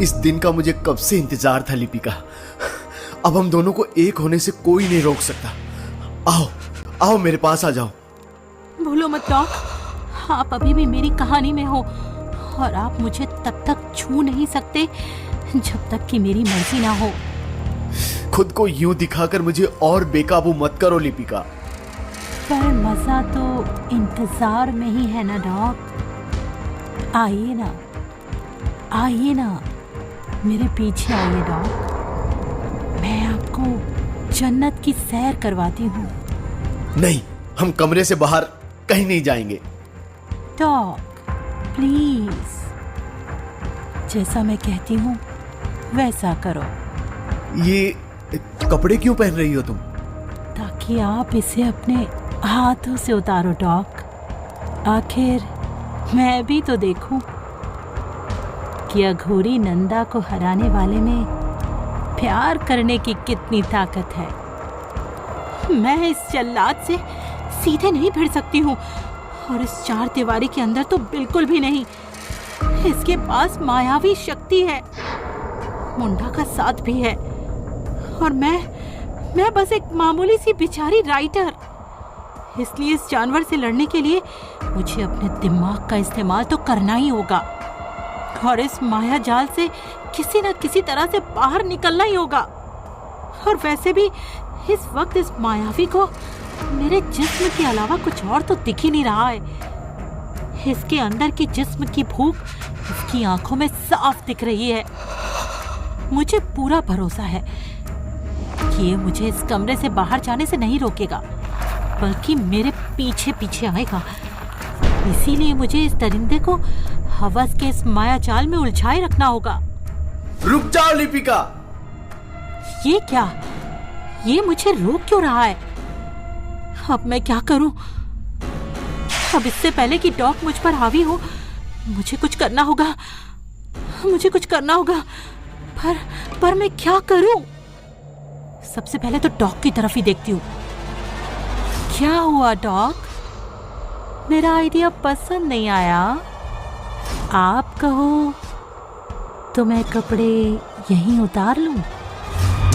इस दिन का मुझे कब से इंतजार था लिपिका। अब हम दोनों को एक होने से कोई नहीं रोक सकता। आओ आओ मेरे पास आ जाओ। भूलो मत डॉक, आप अभी भी मेरी कहानी में हो और आप मुझे तब तक छू नहीं सकते जब तक कि मेरी मर्जी ना हो। खुद को यूं दिखाकर मुझे और बेकाबू मत करो लिपिका। पर मजा तो इंतजार में ही है ना डॉक। आइए ना, आइए ना, मेरे पीछे आइए डॉक। मैं आपको जन्नत की सैर करवाती हूँ। नहीं, हम कमरे से बाहर कहीं नहीं जाएंगे। डॉक प्लीज, जैसा मैं कहती हूँ वैसा करो। ये कपड़े क्यों पहन रही हो तुम? ताकि आप इसे अपने हाथों से उतारो डॉक। आखिर मैं भी तो देखूं कि अघोरी नंदा को हराने वाले में प्यार करने की कितनी ताकत है। मैं इस जल्लाद से सीधे नहीं भिड़ सकती हूँ और इस चार दीवारी के अंदर तो बिल्कुल भी नहीं। इसके पास मायावी शक्ति है, मुंडा का साथ भी है और मैं बस एक मामूली सी बेचारी राइटर। इसलिए इस जानवर से लड़ने के लिए मुझे अपने दिमाग का इस्तेमाल तो करना ही होगा और इस माया जाल से किसी न किसी तरह से बाहर निकलना ही होगा। और वैसे भी इस वक्त इस मायावी को मेरे जिस्म के अलावा कुछ और तो दिख ही नहीं रहा है। इसके अंदर की जिस्म की भूख इसकी आंखों में साफ दिख रही है। मुझे पूरा भरोसा है कि ये मुझे इस कमरे से बाहर जाने से नहीं रोकेगा, बल्कि मेरे पीछे पीछे आएगा। इसीलिए मुझे इस दरिंदे को हवस के इस माया जाल में उलझाए रखना होगा। रुक जाओ लिपिका। ये क्या? ये मुझे रोक क्यों रहा है? अब मैं क्या करूं? अब इससे पहले कि डॉक मुझ पर हावी हो, मुझे कुछ करना होगा। मुझे कुछ करना होगा। पर मैं क्या करूं? सबसे पहले तो डॉक की तरफ ही देखती हूँ। क्या हुआ डॉक? मेरा आइडिया पसंद नहीं आया? आप कहो तो मैं कपड़े यहीं उतार लूं?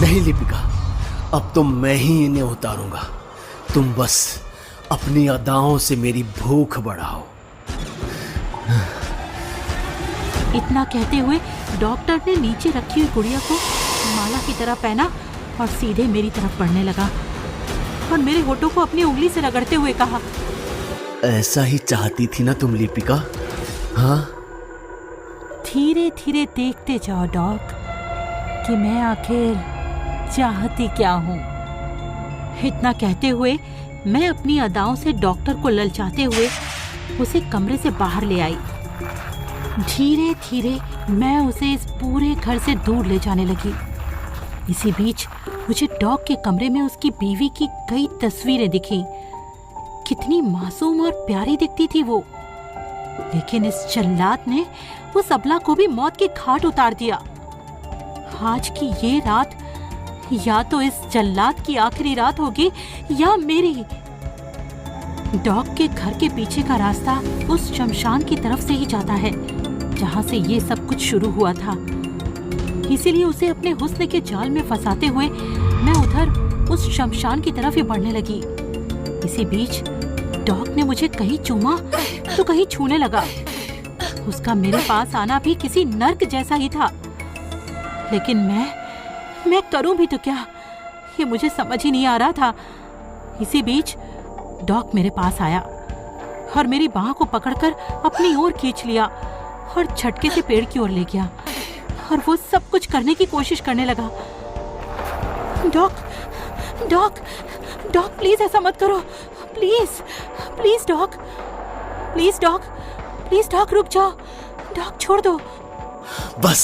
नहीं लिपिका, अब तो मैं ही इन्हें उतारूंगा। तुम बस अपनी अदाओं से मेरी भूख बढ़ाओ। इतना कहते हुए डॉक्टर ने नीचे रखी हुई गुड़िया को माला की तरह पहना और सीधे मेरी तरफ बढ़ने लगा और मेरे होठों को अपनी उंगली से रगड़ते हुए कहा, ऐसा ही चाहती थी ना तुम लिपिका? हाँ, धीरे धीरे देखते जाओ डॉक कि मैं आखिर चाहती क्या हूँ। इतना कहते हुए मैं अपनी अदाओं से डॉक्टर को ललचाते हुए उसे कमरे से बाहर ले आई। धीरे धीरे मैं उसे इस पूरे घर से दूर ले जाने लगी। इसी बीच मुझे डॉग के कमरे में उसकी बीवी की कई तस्वीरें दिखी। कितनी मासूम और प्यारी दिखती थी वो। लेकिन इस जल्लाद ने उस अबला को भी मौत के घाट उतार दिया। आज की ये रात या तो इस जल्लाद की आखिरी रात होगी या मेरी। डॉग के घर के पीछे का रास्ता उस शमशान की तरफ से ही जाता है जहां से ये सब कुछ शुरू हुआ था। इसीलिए उसे अपने हुस्न के जाल में फंसाते हुए मैं उधर उस शमशान की तरफ ही बढ़ने लगी। इसी बीच डॉग ने मुझे कहीं चूमा तो कहीं छूने लगा। उसका मेरे पास आना भी किसी नर्क जैसा ही था। लेकिन मैं करूं भी तो क्या, ये मुझे समझ ही नहीं आ रहा था। इसी बीच डॉग मेरे पास आया और मेरी बाह को पकड़कर अपनी ओर खींच लिया और झटके से पेड़ की ओर ले गया और वो सब कुछ करने की कोशिश करने लगा। डॉग डॉग डॉग प्लीज ऐसा मत करो, please please dog, please dog, please dog रुक जाओ, डॉग छोड़ दो। बस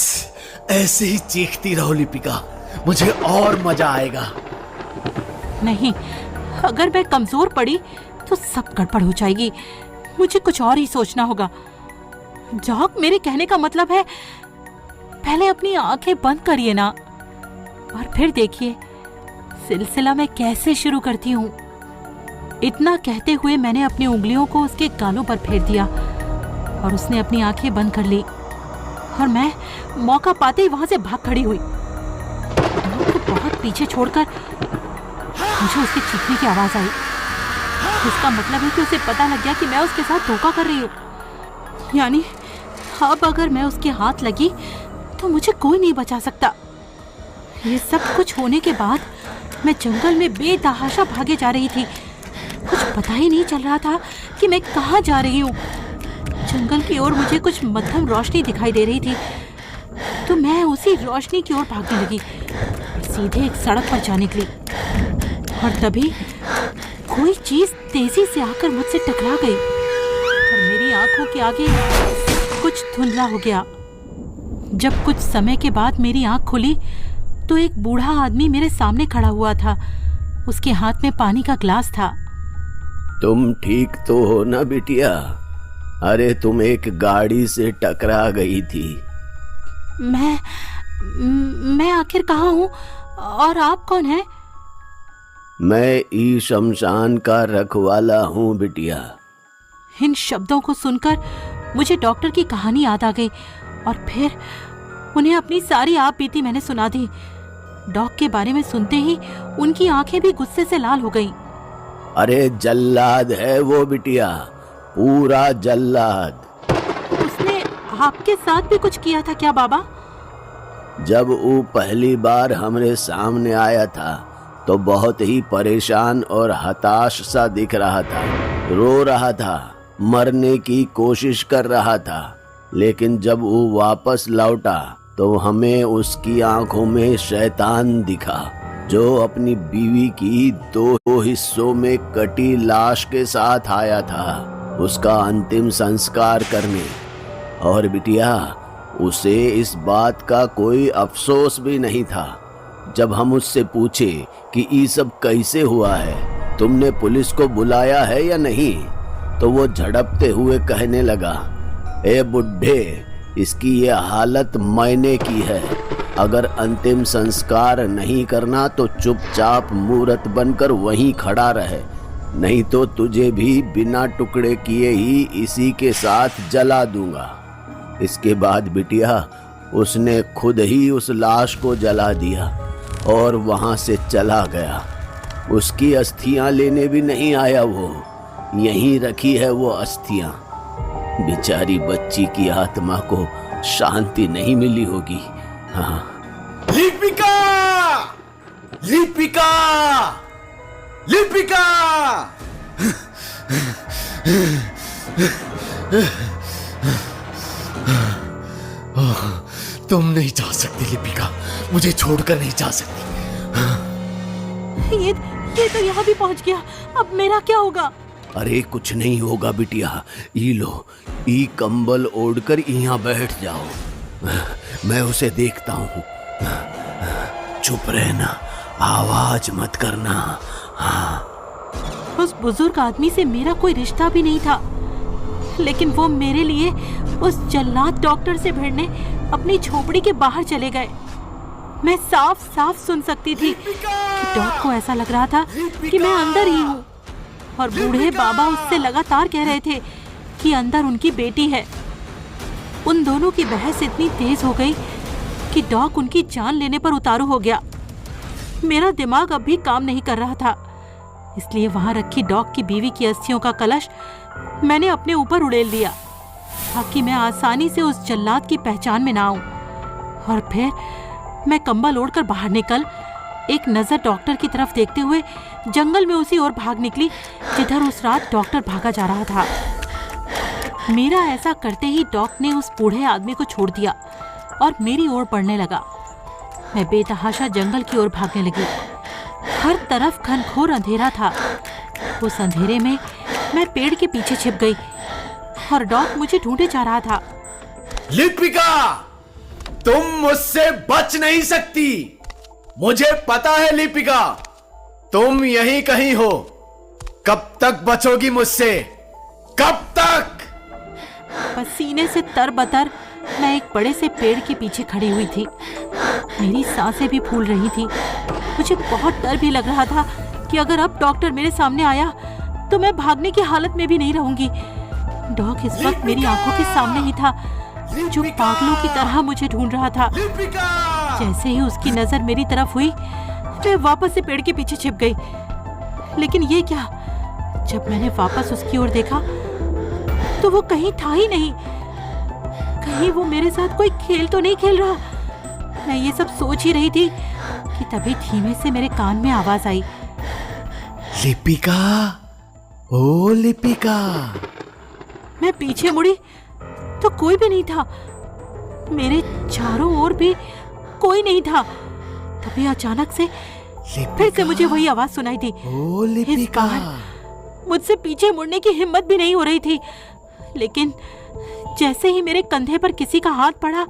ऐसे ही चीखती रहो लिपिका, मुझे और मजा आएगा। नहीं, अगर मैं कमजोर पड़ी तो सब गड़बड़ हो जाएगी। मुझे कुछ और ही सोचना होगा। डॉग, मेरे कहने का मतलब है पहले अपनी आंखें बंद करिए ना और फिर देखिए सिलसिला मैं कैसे शुरू करती हूँ। इतना कहते हुए मैंने अपनी उंगलियों को उसके गालों पर फेर दिया और उसने अपनी आंखें बंद कर ली। और मैं मौका पाते ही वहां से भाग खड़ी हुई। डॉग को बहुत पीछे छोड़कर मुझे उसके चीखने की आवाज आई। इसका मतलब है कि उसे पता लग गया कि मैं उसके साथ धोखा कर रही हूँ। यानी अब अगर मैं उसके हाथ लगी तो मुझे कोई नहीं बचा सकता। ये सब कुछ होने के बाद मैं जंगल में बेतहाशा भागे जा रही थी। कुछ पता ही नहीं चल रहा था कि मैं कहाँ जा रही हूँ। जंगल की ओर मुझे कुछ मध्यम रोशनी दिखाई दे रही थी, तो मैं उसी रोशनी की ओर भागने लगी, सीधे एक सड़क पर जा निकली। और तभी कोई चीज तेजी से आकर मुझसे टकरा गई और मेरी आंखों के आगे कुछ धुंधला हो गया। जब कुछ समय के बाद मेरी आंख खुली तो एक बूढ़ा आदमी मेरे सामने खड़ा हुआ था। उसके हाथ में पानी का ग्लास था। तुम ठीक तो हो ना बिटिया? अरे तुम एक गाड़ी से टकरा गई थी। मैं आखिर कहाँ हूँ और आप कौन हैं? मैं ई शमशान का रखवाला हूँ बिटिया। इन शब्दों को सुनकर मुझे डॉक्टर की कहानी याद आ गई और फिर उन्हें अपनी सारी आप बीती मैंने सुना दी। डॉग के बारे में सुनते ही उनकी आंखें भी गुस्से से लाल हो गईं। अरे जल्लाद है वो बिटिया, पूरा जल्लाद। उसने आपके साथ भी कुछ किया था क्या बाबा? जब वो पहली बार हमारे सामने आया था तो बहुत ही परेशान और हताश सा दिख रहा था, रो रहा था, मरने की कोशिश कर रहा था। लेकिन जब वो वापस लौटा तो हमें उसकी आंखों में शैतान दिखा, जो अपनी बीवी की 2 हिस्सों में कटी लाश के साथ आया था उसका अंतिम संस्कार करने। और बिटिया, उसे इस बात का कोई अफसोस भी नहीं था। जब हम उससे पूछे कि ये सब कैसे हुआ है, तुमने पुलिस को बुलाया है या नहीं, तो वो झड़पते हुए कहने लगा, ए बुड्ढे, इसकी ये हालत मैंने की है। अगर अंतिम संस्कार नहीं करना तो चुपचाप मूर्त बनकर वहीं खड़ा रहे, नहीं तो तुझे भी बिना टुकड़े किए ही इसी के साथ जला दूंगा। इसके बाद बिटिया, उसने खुद ही उस लाश को जला दिया और वहां से चला गया। उसकी अस्थियां लेने भी नहीं आया वो, यहीं रखी है वो अस्थियां। बेचारी बच्ची की आत्मा को शांति नहीं मिली होगी। हाँ। लिपिका! लिपिका! लिपिका! तुम नहीं जा सकती लिपिका, मुझे छोड़कर नहीं जा सकती। ये तो यहाँ भी पहुँच गया, अब मेरा क्या होगा? अरे कुछ नहीं होगा बिटिया, ई लो, ई कंबल ओढ़कर यहाँ बैठ जाओ, मैं उसे देखता हूँ। चुप रहना, आवाज मत करना। हाँ। उस बुजुर्ग आदमी से मेरा कोई रिश्ता भी नहीं था, लेकिन वो मेरे लिए उस जल्लाद डॉक्टर से भिड़ने अपनी झोपड़ी के बाहर चले गए। मैं साफ साफ सुन सकती थी कि डॉग को ऐसा लग रहा था कि मैं अंदर ही हूँ, और बूढ़े बाबा उससे लगातार कह रहे थे कि अंदर उनकी बेटी है। उन दोनों की बहस इतनी तेज हो गई कि डॉग उनकी जान लेने पर उतारू हो गया। मेरा दिमाग अब भी काम नहीं कर रहा था, इसलिए वहां रखी डॉग की बीवी की अस्थियों का कलश मैंने अपने ऊपर उड़ेल दिया, ताकि मैं आसानी से उस जल्लाद की पहचान में ना आऊं। और फिर मैं कंबल ओढ़कर बाहर निकल, एक नजर डॉक्टर की तरफ देखते हुए जंगल में उसी ओर भाग निकली जिधर उस रात डॉक्टर भागा जा रहा था। मेरा ऐसा करते ही डॉग ने उस बूढ़े आदमी को छोड़ दिया और मेरी ओर बढ़ने लगा। मैं बेतहाशा जंगल की ओर भागने लगी। हर तरफ घनघोर अंधेरा था। उस अंधेरे में मैं पेड़ के पीछे छिप गई और डॉग मुझे ढूंढे जा रहा था। लिपिका, तुम मुझसे बच नहीं सकती, मुझे पता है लिपिका, तुम यहीं कहीं हो। कब तक बचोगी मुझसे, कब तक? पसीने से तरबतर मैं एक बड़े से पेड़ के पीछे खड़ी हुई थी। मेरी सांसें भी फूल रही थी। मुझे बहुत डर भी लग रहा था कि अगर अब डॉक्टर मेरे सामने आया तो मैं भागने की हालत में भी नहीं रहूंगी। डॉग इस वक्त मेरी आंखों के सामने ही था, जो पागलों की तरह मुझे ढूंढ रहा था। जैसे ही उसकी नजर मेरी तरफ हुई, मैं वापस से पेड़ के पीछे छिप गई। लेकिन ये क्या, जब मैंने वापस उसकी ओर देखा तो वो कहीं था ही नहीं। कहीं वो मेरे साथ कोई खेल तो नहीं खेल रहा। मैं ये सब सोच ही रही थी कि तभी धीमे से मेरे कान में आवाज आई, लिपिका, ओ लिपिका। मैं पीछे मुड़ी तो कोई भी नहीं था। मेरे चारों ओर भी कोई नहीं था। तभी अचानक से फिर से मुझे वही आवाज सुनाई दी। ओ लिपिका। मुझसे पीछे मुड़ने की हिम्मत भी नहीं हो रही थी, लेकिन जैसे ही मेरे कंधे पर किसी का हाथ पड़ा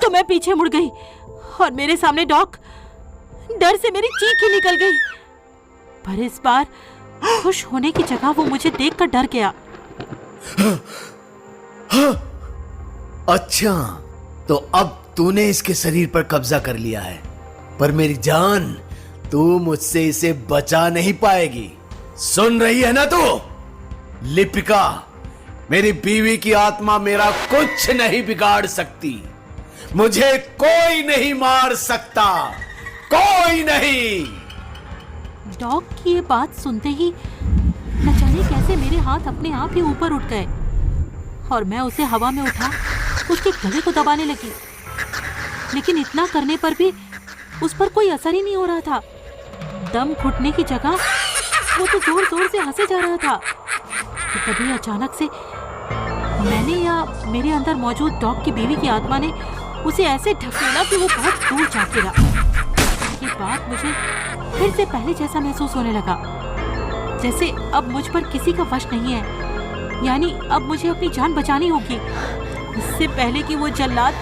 तो मैं पीछे मुड़ गई और मेरे सामने डॉक। डर से मेरी चीख ही निकल गई, पर इस बार खुश होने की जगह वो मुझे देखकर डर गया। अच्छा, तो अब तूने इसके शरीर पर कब्जा कर लिया है, पर मेरी जान, तू मुझसे इसे बचा नहीं पाएगी। सुन रही है ना तू? लिपिका, मेरी बीवी की आत्मा मेरा कुछ नहीं बिगाड़ सकती। मुझे कोई नहीं मार सकता, कोई नहीं। डॉग की ये बात सुनते ही न जाने कैसे मेरे हाथ अपने आप ही ऊपर उठ गए और मैं उसे हवा में उठा उसके गले को दबाने लगी। लेकिन इतना करने पर भी उस पर कोई असर ही नहीं हो रहा था। दम घुटने की जगह वो तो जोर जोर से हंसे जा रहा था। तो तभी अचानक से मैंने या मेरे अंदर मौजूद डॉग की बीवी की आत्मा ने उसे ऐसे ढकेला कि वो बहुत दूर जा गिरा। ये बात मुझे फिर से पहले जैसा महसूस होने लगा, जैसे अब मुझ पर किसी का वश नहीं है। यानी अब मुझे अपनी जान बचानी होगी, इससे पहले कि वो जल्लाद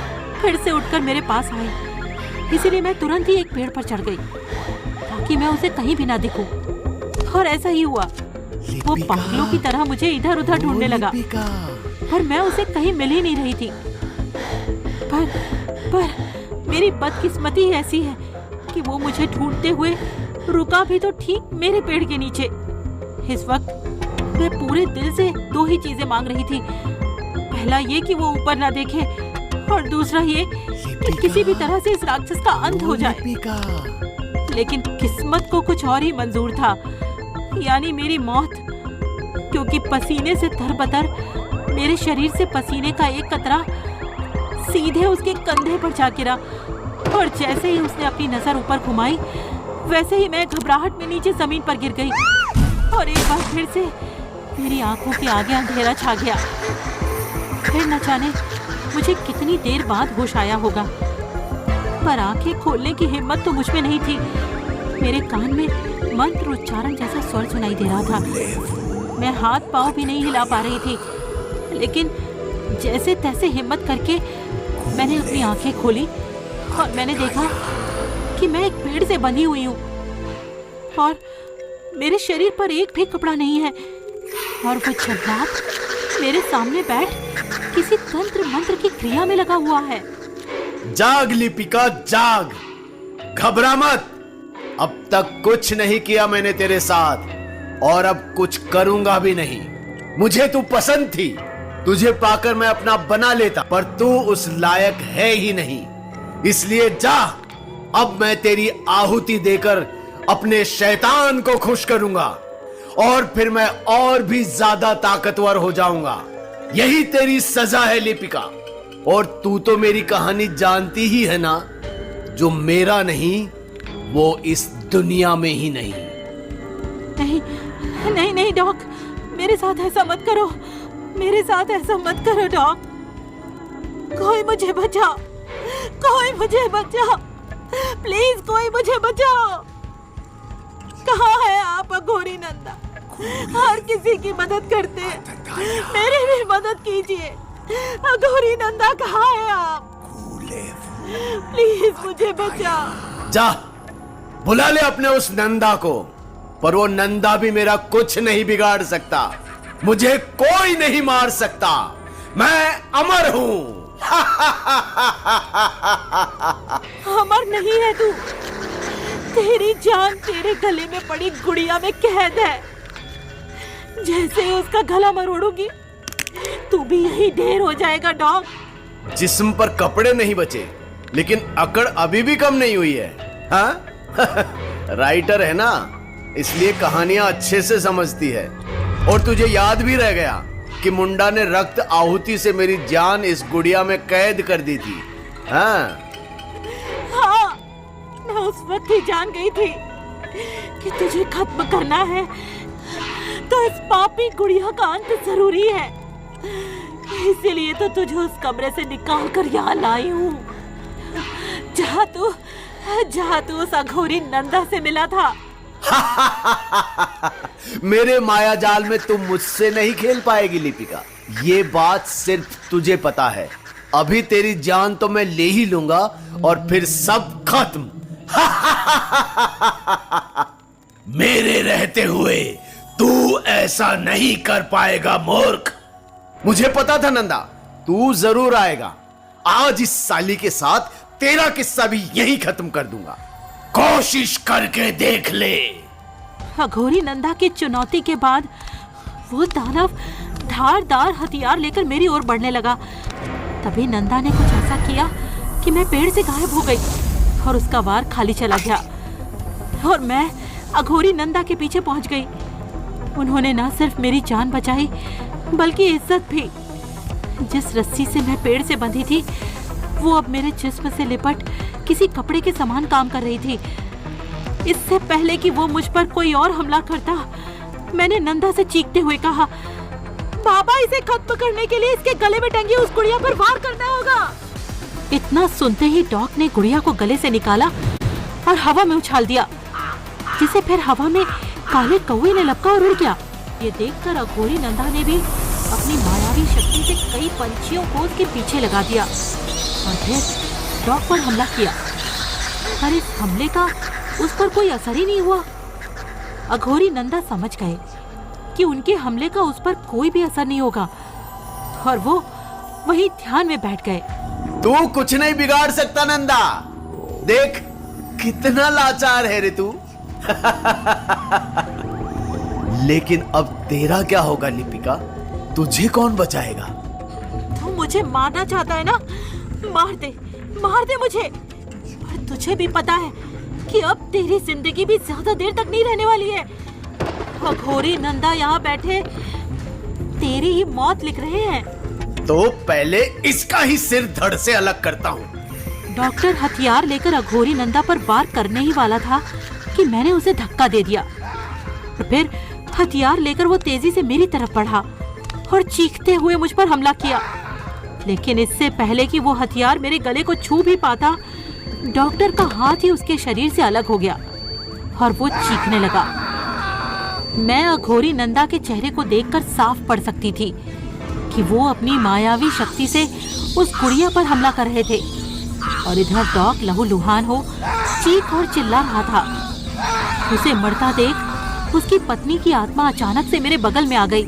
फिर से उठकर मेरे पास आए। इसीलिए मैं तुरंत ही एक पेड़ पर चढ़ गई ताकि मैं उसे कहीं भी ना दिखूं। और ऐसा ही हुआ। वो पागलों की तरह मुझे इधर उधर ढूंढने लगा, पर मैं उसे कहीं मिल ही नहीं रही थी। पर मेरी बदकिस्मती ऐसी है कि वो मुझे ढूंढते हुए रुका भी तो ठीक मेरे पेड़ के नीचे। इस वक्त मैं पूरे दिल से दो ही चीजें मांग रही थी। पहला ये कि वो ऊपर ना देखे, और दूसरा ये कि किसी भी तरह से इस राक्षस का अंत हो जाए। लेकिन किस्मत को कुछ और ही मंजूर था, यानी मेरी मौत, क्योंकि पसीने से तरबतर मेरे शरीर से पसीने का एक कतरा सीधे उसके कंधे पर जा गिरा। और जैसे ही उसने अपनी नजर ऊपर घुमाई, वैसे ही मैं घबराहट में नीचे जमीन पर गिर गई और एक बार फिर से मेरी आंखों के आगे अंधेरा छा गया। फिर न जाने मुझे कितनी देर बाद होश आया होगा, पर आंखें खोलने की हिम्मत तो मुझ में नहीं थी। मेरे कान में मंत्र उच्चारण जैसा स्वर सुनाई दे रहा था। मैं हाथ पांव भी नहीं हिला पा रही थी, लेकिन जैसे तैसे हिम्मत करके मैंने अपनी आंखें खोली और मैंने देखा कि मैं एक पेड़ से बंधी हुई हूँ और मेरे शरीर पर एक भी कपड़ा नहीं है। और वो जल्लाद मेरे सामने बैठ किसी तंत्र मंत्र की क्रिया में लगा हुआ है। जाग लिपिका, जाग, घबरा मत। अब तक कुछ नहीं किया मैंने तेरे साथ, और अब कुछ करूंगा भी नहीं। मुझे तू पसंद थी, तुझे पाकर मैं अपना बना लेता, पर तू उस लायक है ही नहीं। इसलिए जा, अब मैं तेरी आहुति देकर अपने शैतान को खुश करूंगा, और फिर मैं और भी ज्यादा ताकतवर हो जाऊंगा। यही तेरी सजा है लिपिका। और तू तो मेरी कहानी जानती ही है ना, जो मेरा नहीं वो इस दुनिया में ही नहीं। नहीं नहीं नहीं डॉक, मेरे साथ ऐसा मत करो, मेरे साथ ऐसा मत करो डॉक। कोई मुझे बचाओ, कोई मुझे बचाओ, प्लीज कोई मुझे बचाओ। कहाँ है आप अघोरी नंदा? हर किसी की मदद करते हैं, मेरी भी मदद कीजिए। अघोरी नंदा कहाँ है आप? प्लीज मुझे बचाओ। जा, बुला ले अपने उस नंदा को, पर वो नंदा भी मेरा कुछ नहीं बिगाड़ सकता। मुझे कोई नहीं मार सकता, मैं अमर हूं। अमर नहीं है तू, तेरी जान तेरे गले में पड़ी गुड़िया में कैद है। जैसे ही उसका गला मरोड़ूंगी, तू भी यही ढेर हो जाएगा डॉग। जिस्म पर कपड़े नहीं बचे, लेकिन अकड़ अभी भी कम नहीं हुई है। हाँ? राइटर है ना, इसलिए कहानियां अच्छे से समझती है। और तुझे याद भी रह गया कि मुंडा ने रक्त आहुति से मेरी जान इस गुड़िया में कैद कर दी थी। हाँ, मैं उस वक्त ही जान गई थी कि तुझे खत्म करना है, तो इस पापी गुड़िया का अंत जरूरी है। इसीलिए तो तुझे उस कमरे से निकाल कर यहाँ लाई हूँ, जहाँ तू उस अघोरी नंदा से मिला था। मेरे माया जाल में तुम मुझसे नहीं खेल पाएगी लिपिका, ये बात सिर्फ तुझे पता है। अभी तेरी जान तो मैं ले ही लूंगा और फिर सब खत्म। मेरे रहते हुए तू ऐसा नहीं कर पाएगा मूर्ख। मुझे पता था नंदा, तू जरूर आएगा। आज इस साली के साथ तेरा किस्सा भी यहीं खत्म कर दूंगा। कोशिश करके देख ले। अघोरी नंदा की चुनौती के बाद वो दानव धारदार हथियार लेकर मेरी ओर बढ़ने लगा। तभी नंदा ने कुछ ऐसा किया कि मैं पेड़ से गायब हो गई और उसका वार खाली चला गया और मैं अघोरी नंदा के पीछे पहुंच गई। उन्होंने न सिर्फ मेरी जान बचाई बल्कि इज्जत भी। जिस रस्सी से मैं पेड़ से बंधी थी वो अब मेरे जिस्म से लिपट किसी कपड़े के समान काम कर रही थी। इससे पहले कि वो मुझ पर कोई और हमला करता, मैंने नंदा से चीखते हुए कहा, बाबा, इसे खत्म करने के लिए इसके गले में टंगी उस गुड़िया पर वार करना होगा। इतना सुनते ही डॉग ने गुड़िया को गले से निकाला और हवा में उछाल दिया, जिसे फिर हवा में काले कौवे ने लपका और उड़ गया। ये देखकर अघोरी नंदा ने भी अपनी मायावी शक्ति से कई पंछियों को उसके पीछे लगा दिया और फिर डॉग पर हमला किया। पर इस हमले का उस पर कोई असर ही नहीं हुआ। अघोरी नंदा समझ गए कि उनके हमले का उस पर कोई भी असर नहीं होगा और वो वही ध्यान में बैठ गए। तू कुछ नहीं बिगाड़ सकता नंदा, देख कितना लाचार है रे तू। लेकिन अब तेरा क्या होगा लिपिका, तुझे कौन बचाएगा? तू मुझे मारना चाहता है ना? मार दे मुझे। और तुझे भी पता है कि अब तेरी जिंदगी भी ज्यादा देर तक नहीं रहने वाली है। अघोरी नंदा यहाँ बैठे तेरी ही मौत लिख रहे हैं। तो पहले इसका ही सिर धड़ से अलग करता हूँ। डॉक्टर हथियार लेकर अघोरी नंदा पर वार करने ही वाला था कि मैंने उसे धक्का दे दिया और फिर हथियार लेकर वो तेजी से मेरी तरफ बढ़ा और चीखते हुए मुझ पर हमला किया। लेकिन इससे पहले कि वो हथियार मेरे गले को छू भी पाता, डॉक्टर का हाथ ही उसके शरीर से अलग हो गया और वो चीखने लगा। मैं अघोरी नंदा के चेहरे को देखकर साफ पढ़ सकती थी कि वो अपनी मायावी शक्ति से उस गुड़िया पर हमला कर रहे थे और इधर डॉग लहूलुहान हो चीख और चिल्ला रहा था। उसे मरता देख उसकी पत्नी की आत्मा अचानक से मेरे बगल में आ गई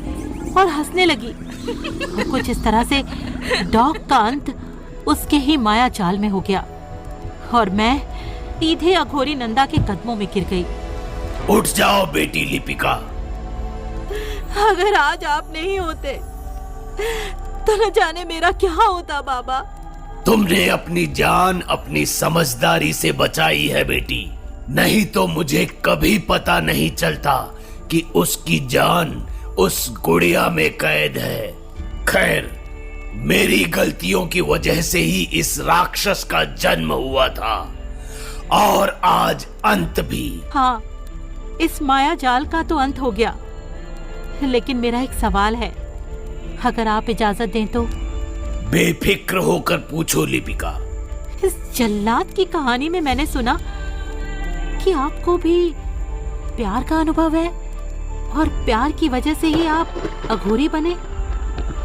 और हंसने लगी और कुछ इस तरह से डॉग का अंत उसके ही माया जाल में हो गया और मैं सीधे अघोरी नंदा के कदमों में गिर गई। उठ जाओ बेटी लिपिका। अगर आज आप नहीं होते तो न जाने मेरा क्या होता बाबा। तुमने अपनी जान अपनी समझदारी से बचाई है बेटी, नहीं तो मुझे कभी पता नहीं चलता कि उसकी जान उस गुड़िया में कैद है। खैर, मेरी गलतियों की वजह से ही इस राक्षस का जन्म हुआ था और आज अंत भी। हाँ, इस माया जाल का तो अंत हो गया, लेकिन मेरा एक सवाल है, अगर आप इजाजत दें तो। बेफिक्र होकर पूछो लिपिका। इस जल्लाद की कहानी में मैंने सुना कि आपको भी प्यार का अनुभव है और प्यार की वजह से ही आप अघोरी बने,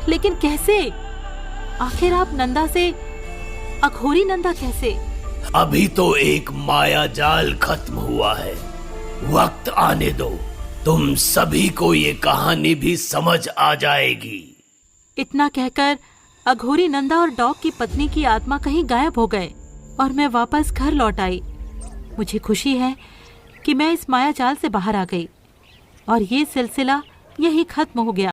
लेकिन कैसे? आखिर आप नंदा से अघोरी नंदा कैसे? अभी तो एक माया जाल खत्म हुआ है, वक्त आने दो, तुम सभी को ये कहानी भी समझ आ जाएगी। इतना कहकर अघोरी नंदा और डॉग की पत्नी की आत्मा कहीं गायब हो गए और मैं वापस घर लौट आई। मुझे खुशी है कि मैं इस माया जाल से बाहर आ गई और ये सिलसिला यहीं खत्म हो गया।